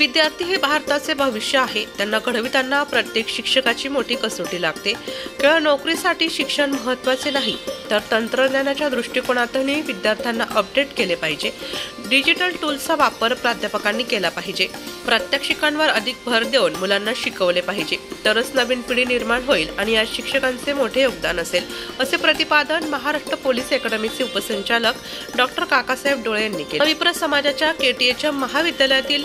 विद्यार्थी हे भारताचे भविष्य आहे। त्यांना घडविताना प्रत्येक शिक्षकाची मोठी कसोटी लागते। केवळ नोकरीसाठी शिक्षण महत्त्वाचे नाही, तर तंत्रज्ञानाच्या दृष्टिकोनातूनही विद्यार्थ्यांना अपडेट केले पाहिजे। डिजिटल टूल्सचा वापर प्राध्यापकांनी केला पाहिजे। प्रात्यक्षिकांवर अधिक भर देऊन मुलांना शिकवले पाहिजे, तरच नवीन पिढी निर्माण होईल आणि यात शिक्षकांचे मोठे योगदान असेल, असे प्रतिपादन महाराष्ट्र पोलीस अकादमीचे उपसंचालक डॉक्टर काकासाहेब डोळे यांनी केले। विप्र समाजाच्या केटीएच्या महाविद्यालयातील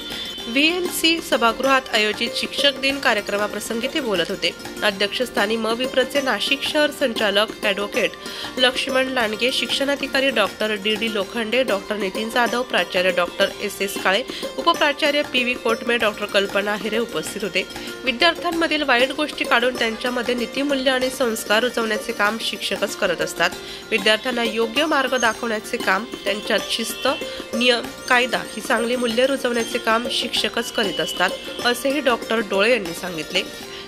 VNC सभागृहात आयोजित शिक्षक दिन कार्यक्रमाप्रसंगी ते बोलत होते। अध्यक्षस्थानी विप्रचे नाशिक शहर संचालक ॲडव्होकेट लक्ष्मण लांडगे, शिक्षणाधिकारी doctor DD Lokhande, doctor Nitin Jadhav, प्राचार्य डॉक्टर SS काळे, उपप्राचार्य PV कोटमे, डॉक्टर कल्पना हिरे उपस्थित होते। विद्यार्थ्यांमधील वाईट गोष्टी काढून त्यांच्यामध्ये नीतिमूल्य आणि संस्कार रुजवण्याचे काम शिक्षकच करत असतात। विद्यार्थ्यांना योग्य मार्ग दाखवण्याचे काम, त्यांच्यात शिस्त, नियम, कायदा ही चांगली मूल्ये रुजवण्याचे काम शिक्षकच करीत असतात, असेही डॉक्टर डोळे यांनी सांगितले।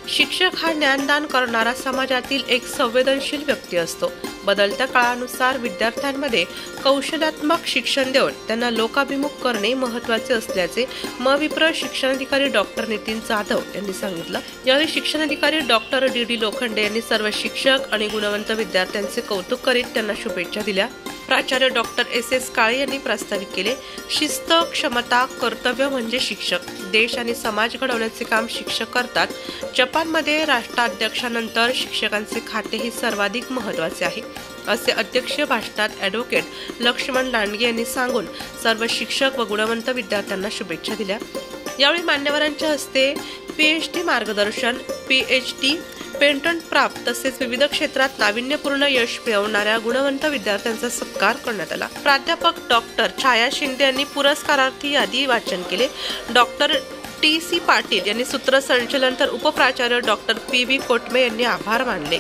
शिक्षक हा ज्ञानदान करणारा समाजातील एक संवेदनशील व्यक्ती असतो। बदलत्या काळानुसार विद्यार्थ्यांमध्ये कौशल्यात्मक शिक्षण देऊन त्यांना लोकाभिमुख करणे महत्त्वाचे असल्याचे विप्र शिक्षणाधिकारी डॉक्टर नितीन जाधव यांनी सांगितलं। यावेळी शिक्षणाधिकारी डॉक्टर DD लोखंडे यांनी सर्व शिक्षक आणि गुणवंत विद्यार्थ्यांचे कौतुक करीत त्यांना शुभेच्छा दिल्या। प्राचार्य डॉक्टर SS काळे यांनी प्रस्तावित केले, शिस्त, क्षमता, कर्तव्य म्हणजे शिक्षक। देश आणि समाज घडवण्याचे काम शिक्षक करतात। जपानमध्ये राष्ट्राध्यक्षानंतर शिक्षकांचे खाते हे सर्वाधिक महत्त्वाचे आहे, असे अध्यक्षीय भाषणात ॲडव्होकेट लक्ष्मण लांडगे यांनी सांगून सर्व शिक्षक व गुणवंत विद्यार्थ्यांना शुभेच्छा दिल्या। यावेळी मान्यवरांच्या हस्ते PhD मार्गदर्शन, PhD पेटंट प्राप्त तसेच विविध क्षेत्रात नाविन्यपूर्ण यश मिळवणाऱ्या गुणवंत विद्यार्थ्यांचा सत्कार करण्यात आला। प्राध्यापक डॉक्टर छाया शिंदे यांनी पुरस्कारार्थी यादी वाचन केले। डॉक्टर TC पाटील यांनी सूत्रसंचालन, तर उपप्राचार्य डॉक्टर PV कोटमे यांनी आभार मानले।